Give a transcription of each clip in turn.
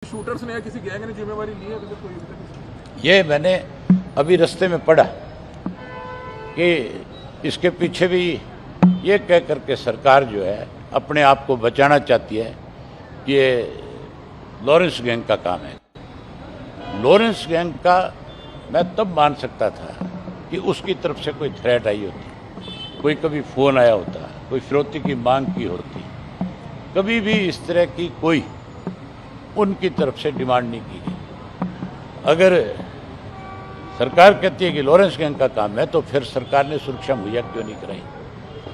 Shooters ने या किसी गैंग ने जिम्मेवारी ली है अभी तक कोई? ये मैंने अभी रास्ते में पढ़ा कि इसके पीछे भी ये कह करके सरकार जो है अपने आप को बचाना चाहती है कि ये लॉरेंस गैंग का काम है। लॉरेंस गैंग का मैं तब मान सकता था कि उसकी तरफ से कोई थ्रेट आई होती, कोई कभी फ़ोन आया होता, कोई फिरौती की मांग की होती। कभी भी इस तरह की कोई उनकी तरफ से डिमांड नहीं की गई। अगर सरकार कहती है कि लॉरेंस गैंग का काम है तो फिर सरकार ने सुरक्षा मुहैया क्यों नहीं कराई?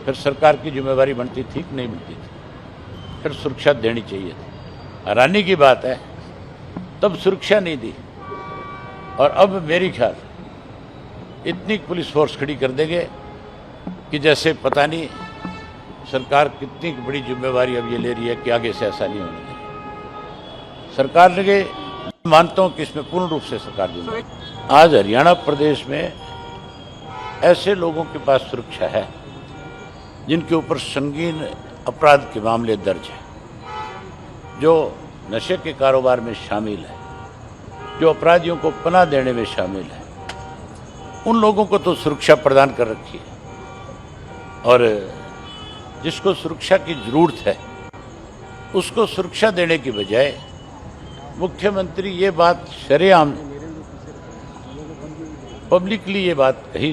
फिर सरकार की जिम्मेवारी बनती थी कि नहीं बनती थी? फिर सुरक्षा देनी चाहिए थी। हैरानी की बात है तब सुरक्षा नहीं दी और अब मेरी ख्याल इतनी पुलिस फोर्स खड़ी कर देंगे कि जैसे पता नहीं सरकार कितनी बड़ी जिम्मेवारी अब ये ले रही है कि आगे से ऐसा नहीं होना चाहिए। सरकार ने मानता हूं कि इसमें पूर्ण रूप से सरकार जिम्मेदार। आज हरियाणा प्रदेश में ऐसे लोगों के पास सुरक्षा है जिनके ऊपर संगीन अपराध के मामले दर्ज हैं, जो नशे के कारोबार में शामिल है, जो अपराधियों को पनाह देने में शामिल है। उन लोगों को तो सुरक्षा प्रदान कर रखी है और जिसको सुरक्षा की जरूरत है उसको सुरक्षा देने की बजाय मुख्यमंत्री ये बात शरेआम पब्लिकली ये बात कही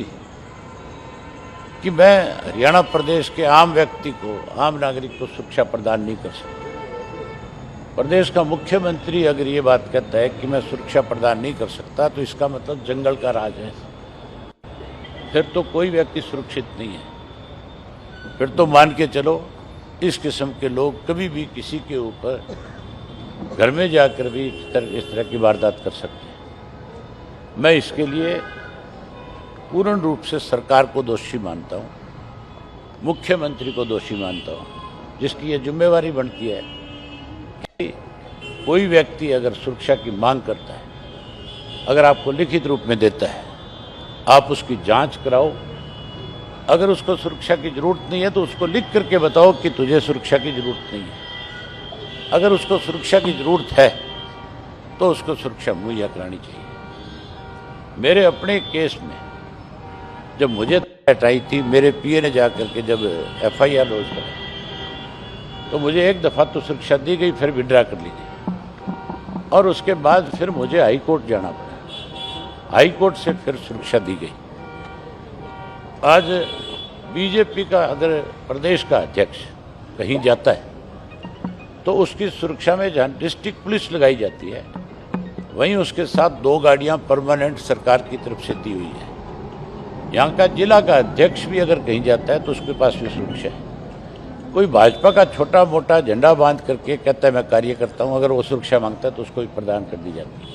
कि मैं हरियाणा प्रदेश के आम व्यक्ति को, आम नागरिक को सुरक्षा प्रदान नहीं कर सकता। प्रदेश का मुख्यमंत्री अगर ये बात कहता है कि मैं सुरक्षा प्रदान नहीं कर सकता तो इसका मतलब जंगल का राज है। फिर तो कोई व्यक्ति सुरक्षित नहीं है। फिर तो मान के चलो इस किस्म के लोग कभी भी किसी के ऊपर घर में जाकर भी इस तरह की वारदात कर सकते हैं। मैं इसके लिए पूर्ण रूप से सरकार को दोषी मानता हूँ, मुख्यमंत्री को दोषी मानता हूँ, जिसकी ये जिम्मेवारी बनती है कि कोई व्यक्ति अगर सुरक्षा की मांग करता है, अगर आपको लिखित रूप में देता है, आप उसकी जांच कराओ। अगर उसको सुरक्षा की जरूरत नहीं है तो उसको लिख करके बताओ कि तुझे सुरक्षा की जरूरत नहीं है। अगर उसको सुरक्षा की जरूरत है तो उसको सुरक्षा मुहैया करानी चाहिए। मेरे अपने केस में जब मुझे थ्रेट आई थी, मेरे पीए ने जाकर के जब एफआईआर लॉन्च करा तो मुझे एक दफ़ा तो सुरक्षा दी गई, फिर विड्रा कर ली गई और उसके बाद फिर मुझे हाई कोर्ट जाना पड़ा। हाई कोर्ट से फिर सुरक्षा दी गई। आज बीजेपी का अगर प्रदेश का अध्यक्ष कहीं जाता है तो उसकी सुरक्षा में जहाँ डिस्ट्रिक्ट पुलिस लगाई जाती है, वहीं उसके साथ 2 गाड़ियाँ परमानेंट सरकार की तरफ से दी हुई है। यहाँ का जिला का अध्यक्ष भी अगर कहीं जाता है तो उसके पास भी सुरक्षा है। कोई भाजपा का छोटा मोटा झंडा बांध करके कहता है मैं कार्य करता हूँ, अगर वो सुरक्षा मांगता है तो उसको भी प्रदान कर दी जाती है।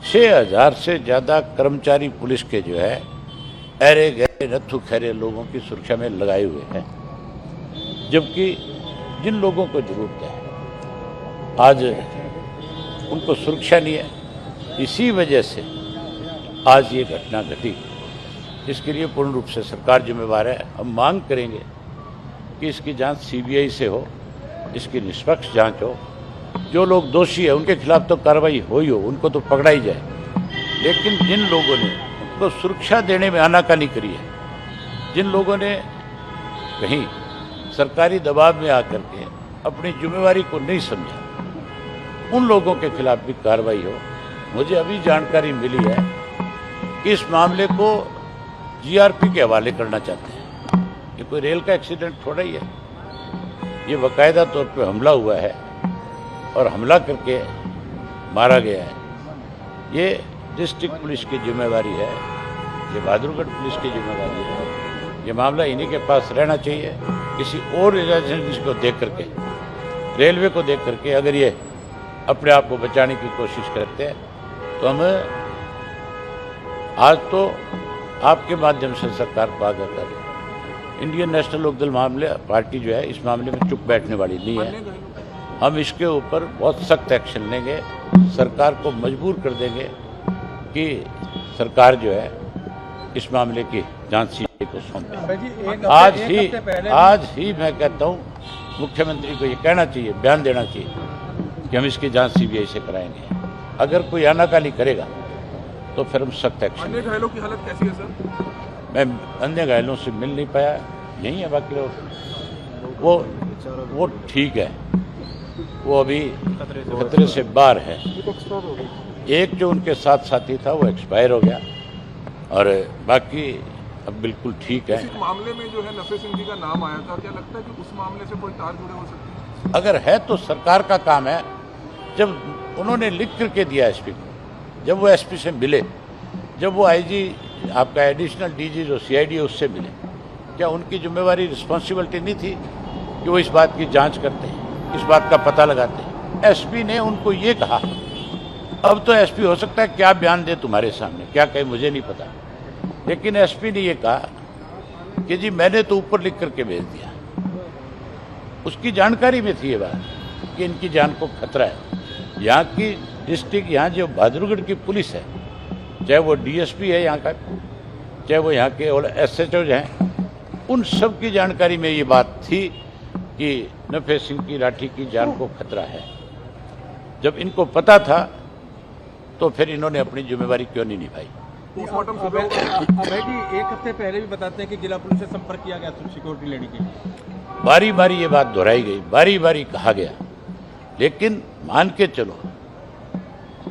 6000 से ज़्यादा कर्मचारी पुलिस के जो है अरे गहरे नत्थु खैरे लोगों की सुरक्षा में लगाए हुए हैं, जबकि जिन लोगों को जरूरत है आज उनको सुरक्षा नहीं है। इसी वजह से आज ये घटना घटी। इसके लिए पूर्ण रूप से सरकार जिम्मेवार है। हम मांग करेंगे कि इसकी जांच सीबीआई से हो, इसकी निष्पक्ष जांच हो। जो लोग दोषी है उनके खिलाफ तो कार्रवाई हो ही हो, उनको तो पकड़ा ही जाए। लेकिन जिन लोगों ने उनको सुरक्षा देने में आनाकानी करी है, जिन लोगों ने कहीं सरकारी दबाव में आकर के अपनी जिम्मेवारी को नहीं समझा, उन लोगों के खिलाफ भी कार्रवाई हो। मुझे अभी जानकारी मिली है कि इस मामले को जीआरपी के हवाले करना चाहते हैं। ये कोई रेल का एक्सीडेंट थोड़ा ही है, ये बाकायदा तौर पे हमला हुआ है और हमला करके मारा गया है। ये डिस्ट्रिक्ट पुलिस की जिम्मेवारी है, ये बहादुरगढ़ पुलिस की जिम्मेवारी है। ये मामला इन्हीं के पास रहना चाहिए। किसी और एजेंसी को देख करके, रेलवे को देख करके अगर ये अपने आप को बचाने की कोशिश करते हैं तो हम आज तो आपके माध्यम से सरकार को आगाह कर रहे हैं। इंडियन नेशनल लोकदल मामले पार्टी जो है इस मामले में चुप बैठने वाली नहीं है। हम इसके ऊपर बहुत सख्त एक्शन लेंगे, सरकार को मजबूर कर देंगे कि सरकार जो है इस मामले की जांच सीबीआई को सौंपे। आज ही मैं कहता हूँ मुख्यमंत्री को ये कहना चाहिए, बयान देना चाहिए कि हम इसकी जांच सीबीआई से कराएंगे। अगर कोई आनाकानी करेगा तो फिर हम सख्त एक्शन। अन्य घायलों की हालत कैसी है सर? मैं अन्य घायलों से मिल नहीं पाया, यही है बाकी लोग। वो ठीक है, वो अभी खतरे से बाहर है। एक जो उनके साथ साथी था वो एक्सपायर हो गया और बाकी अब बिल्कुल ठीक है। इस मामले में जो है नफे सिंह जी का नाम आया था, क्या लगता है कि उस मामले से कोई तार जुड़े हो सकते हैं? अगर है तो सरकार का काम है। जब उन्होंने लिख करके दिया एसपी को, जब वो एसपी से मिले, जब वो आईजी आपका एडिशनल डीजी जो सीआईडी है उससे मिले, क्या उनकी जिम्मेवारी रिस्पॉन्सिबिलिटी नहीं थी कि वो इस बात की जांच करते हैं, इस बात का पता लगाते हैं? एसपी ने उनको ये कहा। अब तो एसपी हो सकता है क्या बयान दे तुम्हारे सामने, क्या कहे मुझे नहीं पता, लेकिन एसपी ने ये कहा कि जी मैंने तो ऊपर लिख करके भेज दिया। उसकी जानकारी में थी ये बात कि इनकी जान को खतरा है। यहाँ की डिस्ट्रिक्ट, यहाँ जो बहादुरगढ़ की पुलिस है, चाहे वो डीएसपी है यहाँ का, चाहे वो यहाँ के और एसएचओ हैं, उन सब की जानकारी में ये बात थी कि नफे सिंह की लाठी की जान को खतरा है। जब इनको पता था तो फिर इन्होंने अपनी जिम्मेवारी क्यों नहीं निभाई? पोस्टमार्टम अभय जी एक हफ्ते पहले भी बताते हैं कि जिला पुलिस से संपर्क किया गया सिक्योरिटी लेने के लिए। बारी बारी ये बात दोहराई गई, बारी बारी कहा गया, लेकिन मान के चलो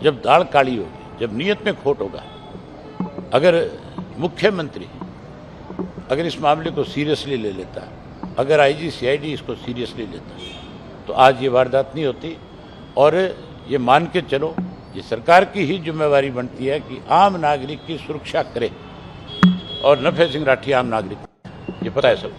जब दाल काली होगी, जब नीयत में खोट होगा, अगर मुख्यमंत्री अगर इस मामले को सीरियसली ले लेता, अगर आईजी सीआईडी इसको सीरियसली लेता, तो आज ये वारदात नहीं होती। और ये मान के चलो ये सरकार की ही जिम्मेवारी बनती है कि आम नागरिक की सुरक्षा करे, और नफे सिंह राठी आम नागरिक, ये पता है सब।